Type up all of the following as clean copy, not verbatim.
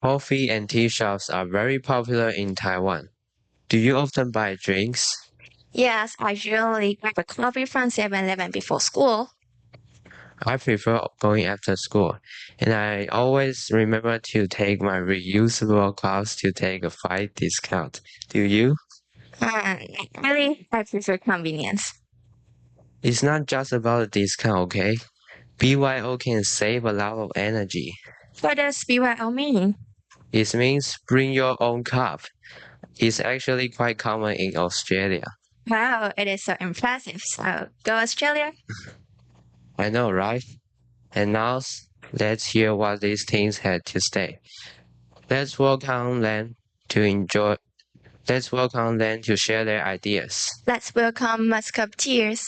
Coffee and tea shops are very popular in Taiwan. Do you often buy drinks? Yes, I usually grab a coffee from 7-Eleven before school. I prefer going after school, and I always remember to take my reusable cups to take a 5 discount. Do you? Really, I prefer convenience. It's not just about the discount, okay? BYO can save a lot of energy. What does BYO mean? It means bring your own cup. It's actually quite common in Australia. Wow, it is so impressive. So, go Australia. I know, right? And now let's hear what these teens had to say. Let's welcome them to enjoy. Let's welcome them to share their ideas. Let's welcome Muscupteers.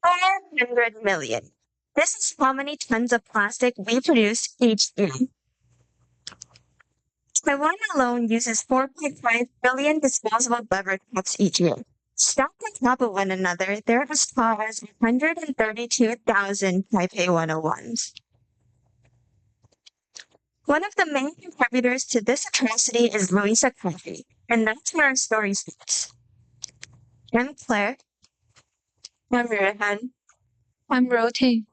400 million. This is how many tons of plastic we produce each year. Taiwan alone uses 4.5 billion disposable beverage cups each year. Stacked on top of one another, there are as far as 132,000 Taipei 101s. One of the main contributors to this atrocity is Louisa Coffee, and that's where our story starts. I'm Claire. I'm Rehan. I'm Roti.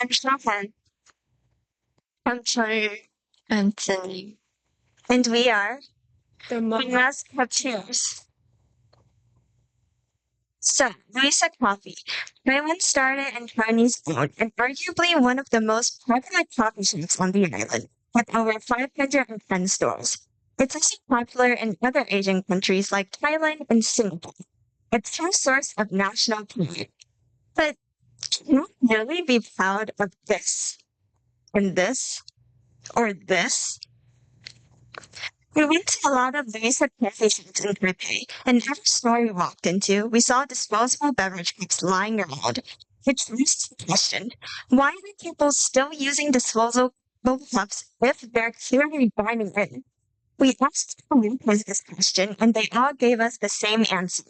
I'm Shahan. I'm Chunyu. I'm Cindy. And we are The Muscupteers. So, Louisa Coffee. Taiwan started in Chinese food and arguably one of the most popular coffee shops on the island, with over 510 stores. It's also popular in other Asian countries like Thailand and Singapore. It's a source of national pride. But can you really be proud of this? And this? Or this? We went to a lot of Louisa coffee shops in Taipei, and every store we walked into, we saw disposable beverage cups lying around. Which raises the question, why are people still using disposable cups if they're clearly dining in? We asked the workers this question, and they all gave us the same answer.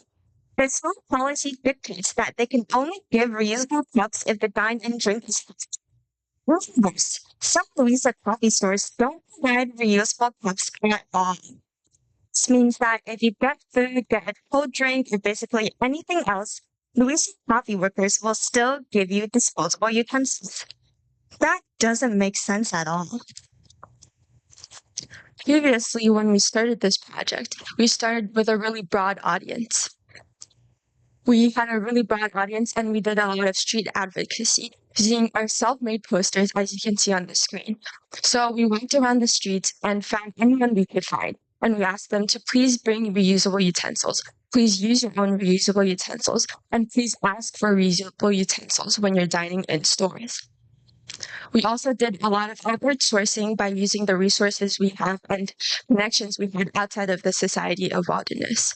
Their school policy dictates that they can only give reusable cups if the dine-in drink is fixed. Even worse, some Louisa coffee stores don't provide reusable cups at all. This means that if you get food, get a cold drink, or basically anything else, Louisa coffee workers will still give you disposable utensils. That doesn't make sense at all. Previously, when we started this project, we started with a really broad audience. We had a really broad audience and we did a lot of street advocacy using our self-made posters, as you can see on the screen. So we went around the streets and found anyone we could find, and we asked them to please bring reusable utensils. Please use your own reusable utensils, and please ask for reusable utensils when you're dining in stores. We also did a lot of outward sourcing by using the resources we have and connections we had outside of the Society of Wilderness.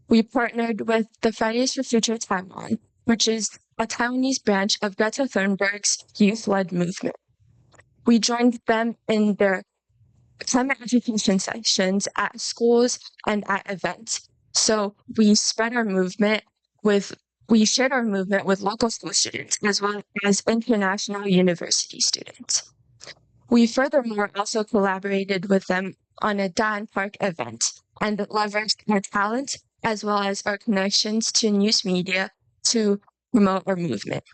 We partnered with the Fridays for Future Taiwan, which is a Taiwanese branch of Greta Thunberg's youth-led movement. We joined them in their climate education sessions at schools and at events. So we shared our movement with local school students as well as international university students. We furthermore also collaborated with them on a Dan Park event and leveraged our talent as well as our connections to news media to promote our movement.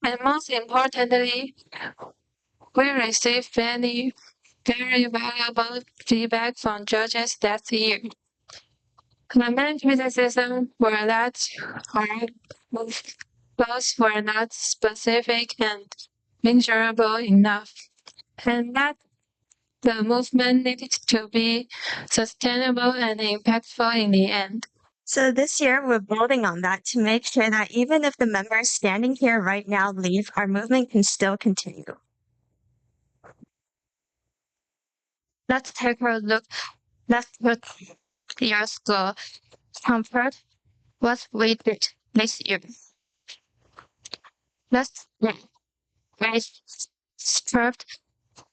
And most importantly, we received very valuable feedback from judges that year. The main criticism were that our goals were not specific and measurable enough, and that the movement needed to be sustainable and impactful in the end. So this year, we're building on that to make sure that even if the members standing here right now leave, our movement can still continue. Let's take a look. Let's look years ago compared what we did this year. Let's start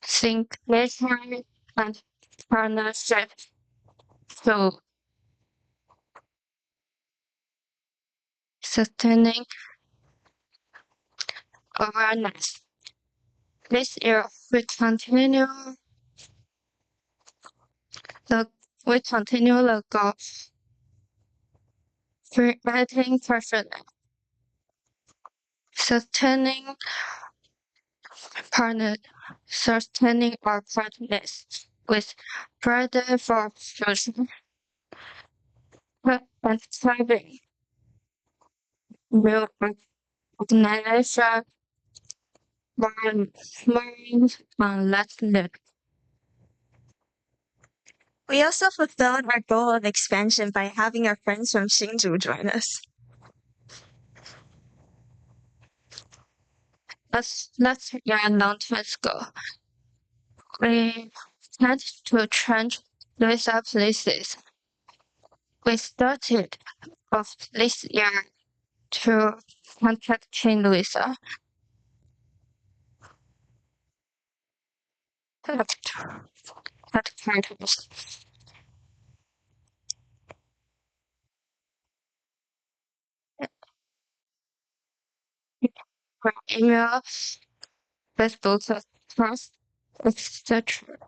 think nature and partnership. So sustaining awareness. This year, we continue the goal, creating personnel, sustaining our partners with further for future and thriving. Will organization and let's live. We also fulfilled our goal of expansion by having our friends from Hsinchu join us. Let's hear announcements go. We had to change Louisa places. We started off this year to contacting Louisa. Headquarters. For email, Facebook, trust, etc.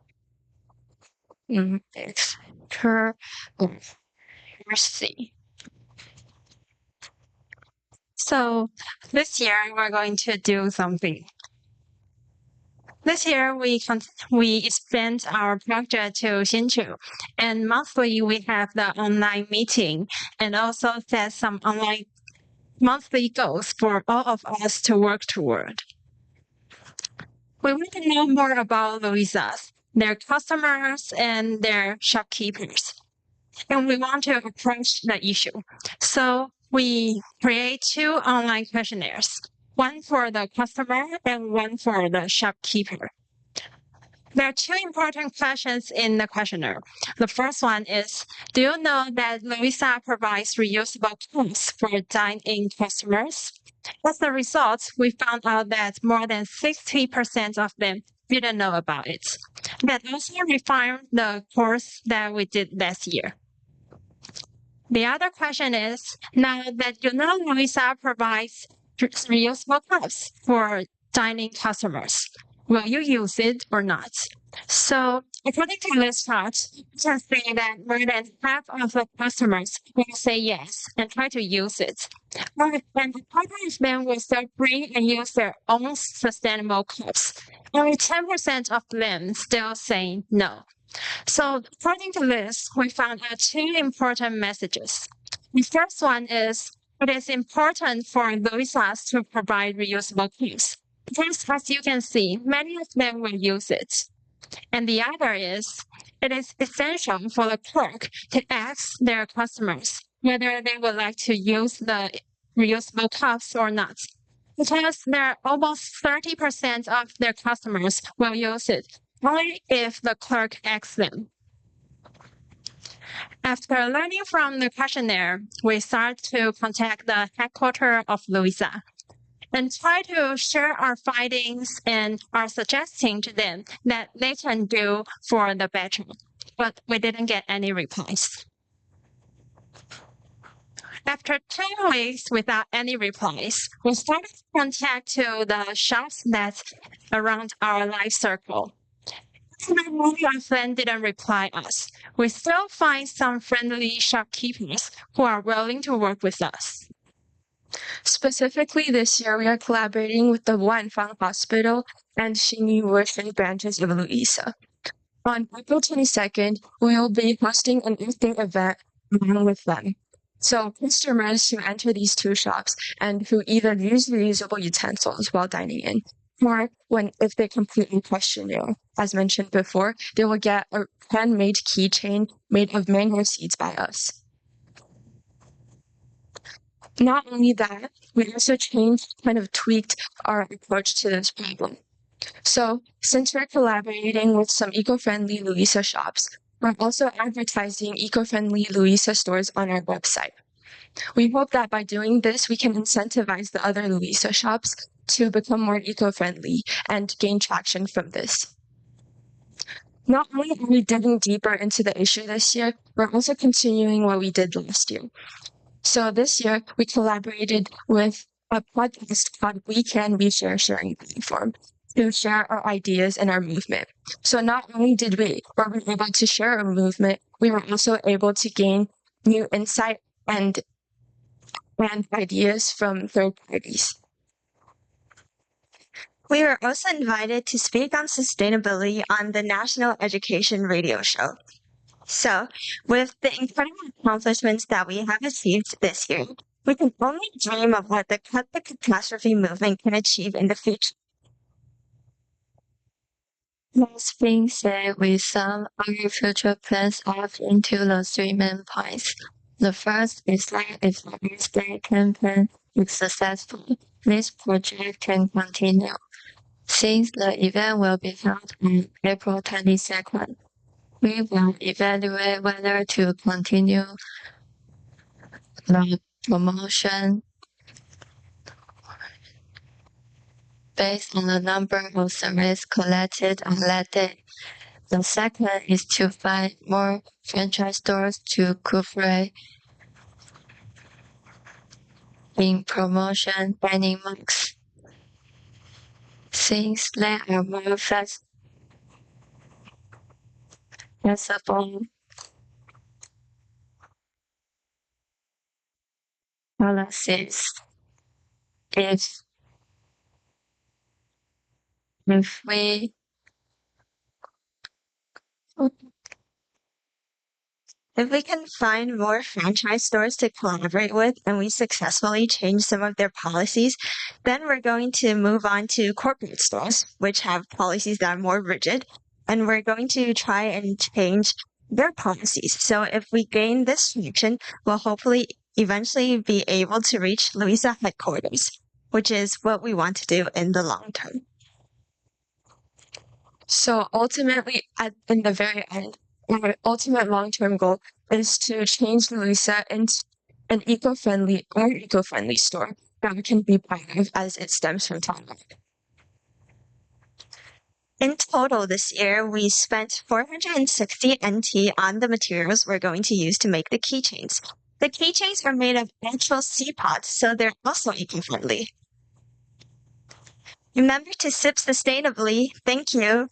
Mercy. So this year we're going to do something. This year we expand our project to Hsinchu, and monthly we have the online meeting and also set some online monthly goals for all of us to work toward. We want to know more about Louisa's, their customers, and their shopkeepers. And we want to approach the issue. So we create 2 online questionnaires, one for the customer and one for the shopkeeper. There are 2 important questions in the questionnaire. The first one is, do you know that Louisa provides reusable cups for dine-in customers? As a result, we found out that more than 60% of them didn't know about it. That also refined the course that we did last year. The other question is, now that you know Louisa provides reusable cups for dining customers, will you use it or not? So, according to this chart, you can see that more than half of the customers will say yes and try to use it. And the quarter of them will still bring and use their own sustainable cups. Only 10% of them still say no. So, according to this, we found out 2 important messages. The first one is, it is important for Louisa's to provide reusable cups. Because as you can see, many of them will use it. And the other is, it is essential for the clerk to ask their customers whether they would like to use the reusable cups or not. Because there are almost 30% of their customers will use it, only if the clerk asks them. After learning from the questionnaire, we start to contact the headquarters of Louisa and try to share our findings and are suggesting to them that they can do for the better. But we didn't get any replies. After 2 weeks without any replies, we started to contact to the shops that's around our life circle. Even though many of them didn't reply us, we still find some friendly shopkeepers who are willing to work with us. Specifically this year, we are collaborating with the Wanfang Hospital and Xinyi Wuxi branches of Louisa. On April 22nd, we will be hosting an evening event along with them. So customers who enter these 2 shops and who either use reusable utensils while dining in, or if they complete a questionnaire, as mentioned before, they will get a handmade keychain made of mango seeds by us. Not only that, we also tweaked our approach to this problem. So, since we're collaborating with some eco-friendly Louisa shops, we're also advertising eco-friendly Louisa stores on our website. We hope that by doing this, we can incentivize the other Louisa shops to become more eco-friendly and gain traction from this. Not only are we digging deeper into the issue this year, we're also continuing what we did last year. So this year, we collaborated with a podcast called We Can We Share sharing platform to share our ideas and our movement. So not only were we able to share our movement, we were also able to gain new insight and ideas from third parties. We were also invited to speak on sustainability on the National Education Radio Show. So, with the incredible accomplishments that we have achieved this year, we can only dream of what the Cut the Cuptastrophe movement can achieve in the future. This being said, we sum our future plans off into the 3 main points. The first is that if the Earth Day campaign is successful, this project can continue. Since the event will be held on April 22nd, we will evaluate whether to continue the promotion based on the number of surveys collected on that day. The second is to find more franchise stores to cooperate in promotion banning mugs. Since there are more flexible policies, if we If we can find more franchise stores to collaborate with and we successfully change some of their policies, then we're going to move on to corporate stores, which have policies that are more rigid, and we're going to try and change their policies. So if we gain this traction, we'll hopefully eventually be able to reach Louisa headquarters, which is what we want to do in the long term. So ultimately, in the very end, our ultimate long-term goal is to change Louisa into an eco-friendly store that we can be proud of as it stems from Thailand. In total this year, we spent 460 NT on the materials we're going to use to make the keychains. The keychains are made of natural sea pods, so they're also eco-friendly. Remember to sip sustainably. Thank you.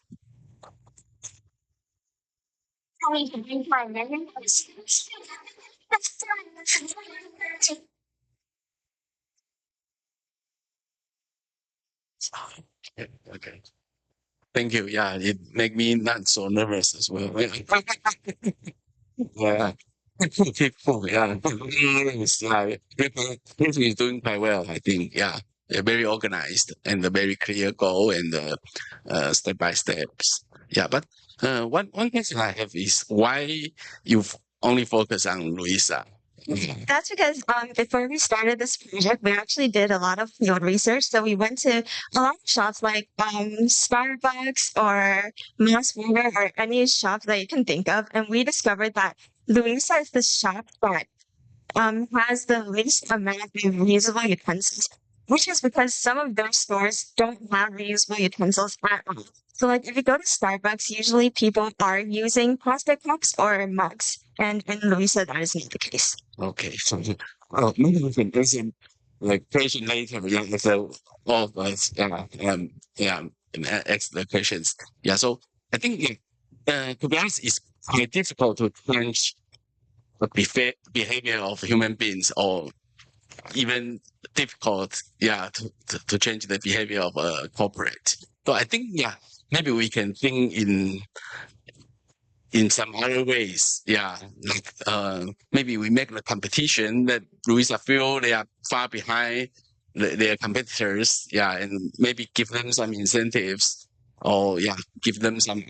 Okay. Thank you. Yeah, it make me not so nervous as well. Yeah. People, yeah. Yeah. People is doing quite well, I think. Yeah. They're very organized and a very clear goal and step by steps. Yeah, but one question I have is why you've only focus on Louisa? That's because before we started this project, we actually did a lot of field research. So we went to a lot of shops like Starbucks or Muscupteers or any shop that you can think of, and we discovered that Louisa is the shop that has the least amount of reusable utensils, which is because some of those stores don't have reusable utensils at all. So like if you go to Starbucks, usually people are using plastic cups or mugs. And in Louisa, that is not the case. Okay, so maybe we can answer like question later. Yeah, so all of us, ask the questions. Yeah, so I think to be honest, it's quite difficult to change the behavior of human beings, or even difficult, to change the behavior of a corporate. So I think, maybe we can think in some other ways, like maybe we make the competition that Louisa feel they are far behind their competitors, and maybe give them some incentives, or give them some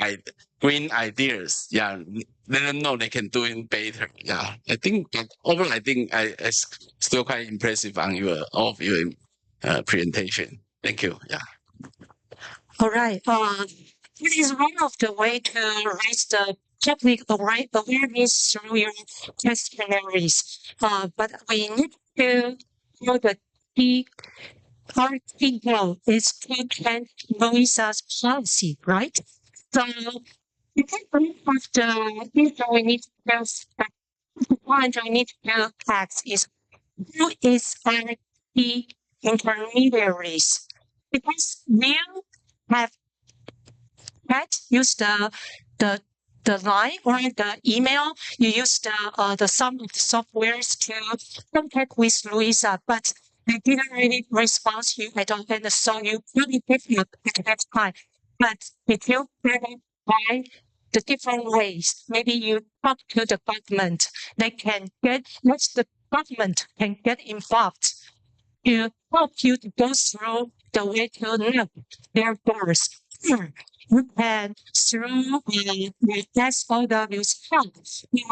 green ideas, let them know they can do it better. I think that overall, I think I still quite impressive on all of your presentation. Thank you. All right. It is one of the way to raise the public awareness through your testimonies. But we need to know that our key goal is to change Louisa's policy, right? So I think one of the things that we need to do, the point we need to do next is who is our key intermediaries. Because you have used the line or the email, you use the some of the softwares to contact with Louisa, but they didn't really respond to you at all, and so you really give up at that time. But if you by the different ways, maybe you talk to the government, they can get, the government can get involved to help you to go through the way to knock their doors. You can, through the SOW's help, you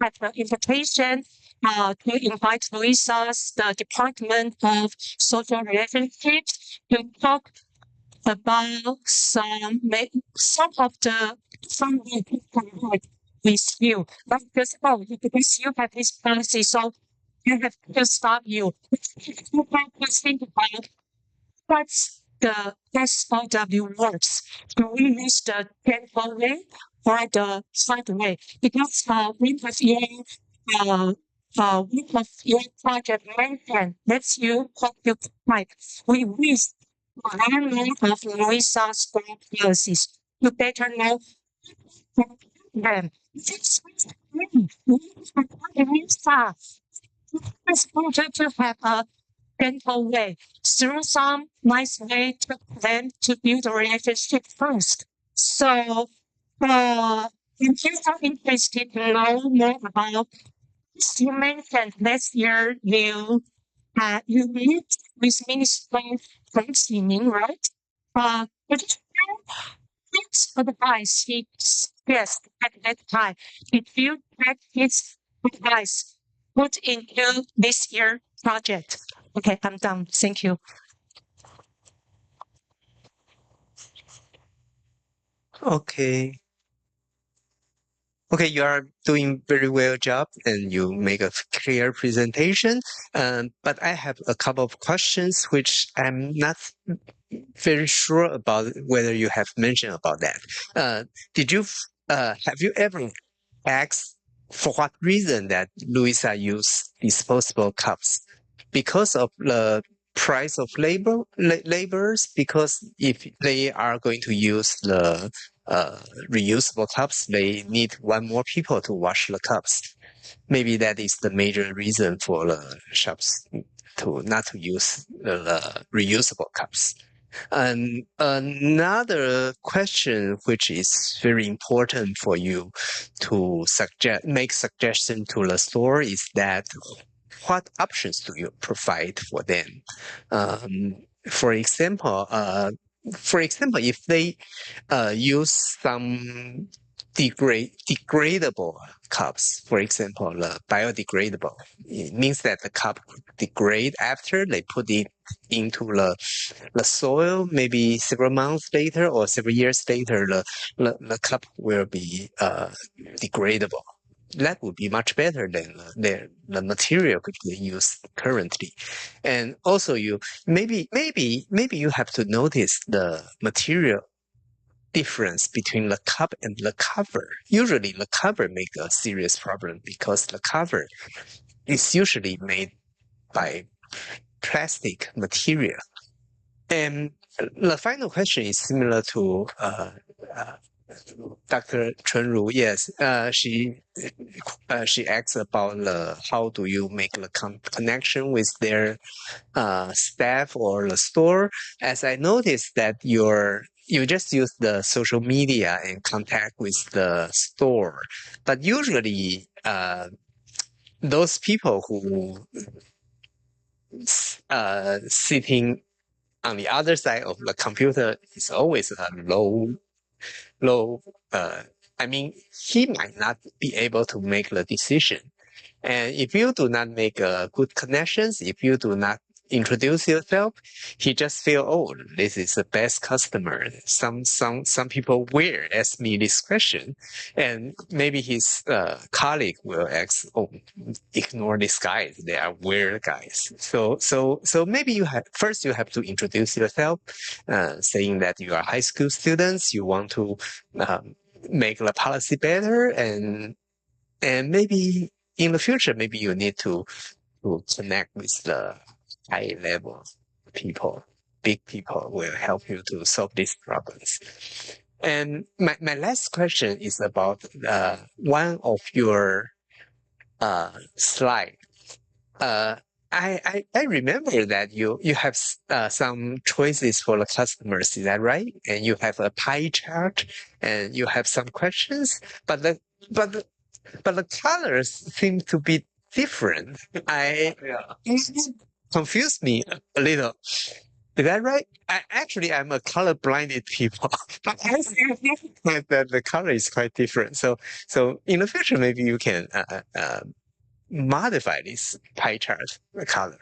have the invitation to invite Louisa's the Department of Social Relationships to talk about some of the some people work with you. Not just because you have this policy, so you have to stop you. You have to think about what's the SOW works. Do we use the gentle way or the hard way? Because one of your project mentioned lets you occupy. We wish learn more of Louisa's school policies. You better know them. It's better to have a gentle way, through some nice way to them to build a relationship first. So, if you are interested to know more about, you mentioned last year you meet with Minister Frank Ximing, right? But his advice he suggested at that time, did you take his advice put into this year project? Okay, I'm done. Thank you. Okay. Okay, you are doing very well job and you make a clear presentation. But I have a couple of questions which I'm not very sure about whether you have mentioned about that. Have you ever asked for what reason that Louisa use disposable cups? Because of the price of laborers, because if they are going to use the reusable cups, they need one more people to wash the cups. Maybe that is the major reason for the shops to not to use the reusable cups. And another question which is very important for you to make suggestion to the store is that what options do you provide for them? For example, if they use some degradable cups, for example, biodegradable, it means that the cup degrade after they put it into the soil, maybe several months later or several years later, the cup will be degradable. That would be much better than the material which they use currently. And also maybe you have to notice the material difference between the cup and the cover. Usually the cover make a serious problem because the cover is usually made by plastic material. And the final question is similar to Dr. Chunru. Yes, she asks about how do you make the connection with their staff or the store. As I noticed that you just use the social media and contact with the store, but usually those people who sitting on the other side of the computer is always a low. I mean, he might not be able to make the decision. And if you do not make good connections, if you do not introduce yourself, he just feel, oh, this is the best customer. Some people will ask me this question, and maybe his colleague will ask, oh, ignore these guys. They are weird guys. So maybe you have to introduce yourself, saying that you are high school students. You want to make the policy better, and maybe in the future, maybe you need to connect with the high level people, big people will help you to solve these problems. And my last question is about one of your slide. I remember that you have some choices for the customers. Is that right? And you have a pie chart, and you have some questions, but the colors seem to be different. It confused me a little. Is that right? I'm a color blinded people, but I see that the color is quite different. So in the future, maybe you can modify this pie chart color.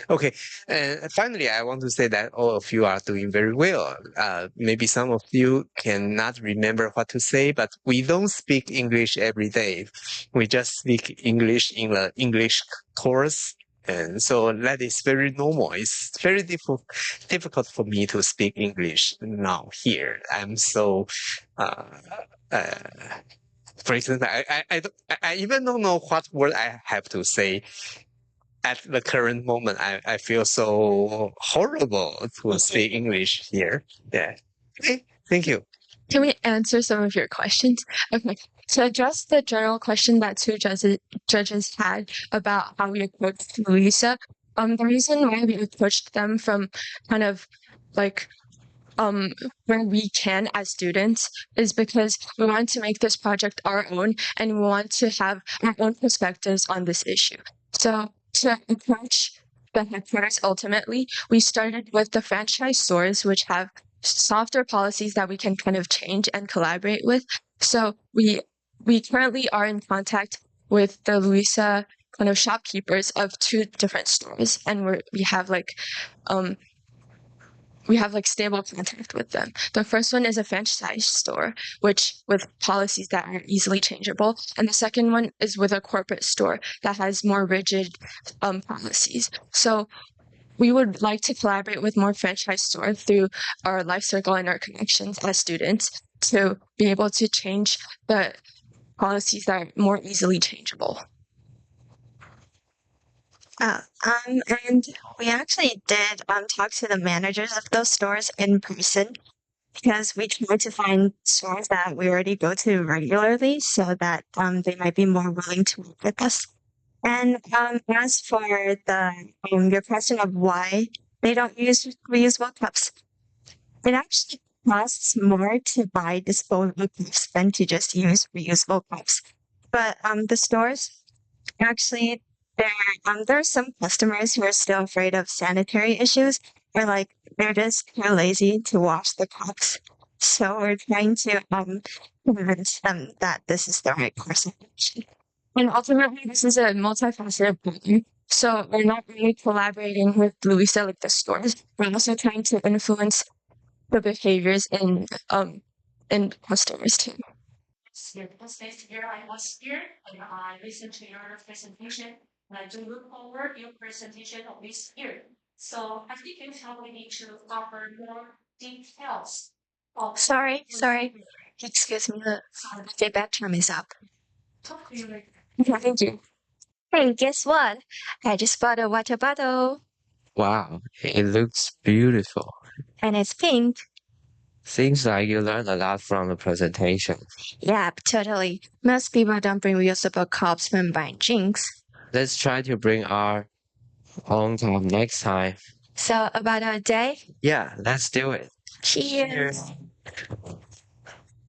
Okay, and finally, I want to say that all of you are doing very well. Maybe some of you cannot remember what to say, but we don't speak English every day. We just speak English in the English course. And so that is very normal. It's very difficult for me to speak English now here. I'm so for instance, I even don't know what word I have to say at the current moment. I feel so horrible to speak English here. Yeah. Okay, thank you. Can we answer some of your questions? Okay. To address the general question that two judges had about how we approached Louisa, the reason why we approached them from kind of like where we can as students is because we want to make this project our own, and we want to have our own perspectives on this issue. So to approach the headquarters, ultimately, we started with the franchise stores, which have softer policies that we can kind of change and collaborate with. So we currently are in contact with the Louisa kind of shopkeepers of two different stores, and we have stable contact with them. The first one is a franchise store, which with policies that are easily changeable. And the second one is with a corporate store that has more rigid policies. So we would like to collaborate with more franchise stores through our life circle and our connections as students to be able to change the policies that are more easily changeable. And we actually did talk to the managers of those stores in person, because we tried to find stores that we already go to regularly, so that they might be more willing to work with us. And as for your question of why they don't use reusable cups, it actually costs more to buy disposable cups than to just use reusable cups. But the stores actually, there are some customers who are still afraid of sanitary issues, or they're just too lazy to wash the cups. So we're trying to convince them that this is the right course of action. And ultimately, this is a multifaceted problem. So we're not really collaborating with Louisa like the stores. We're also trying to influence the behaviors in customers too. Because this year I was here and I listened to your presentation, and I do look forward your presentation of this year. So I think you probably need to offer more details. Sorry. Excuse me, the feedback time is up. Talk to you later. Okay, thank you. Hey, guess what? I just bought a water bottle, Wow, it looks beautiful. and it's pink. Seems like you learned a lot from the presentation. Yeah, totally. Most people don't bring reusable cups when buying drinks. Let's try to bring our own cup next time. So about our day? Yeah, let's do it. Cheers.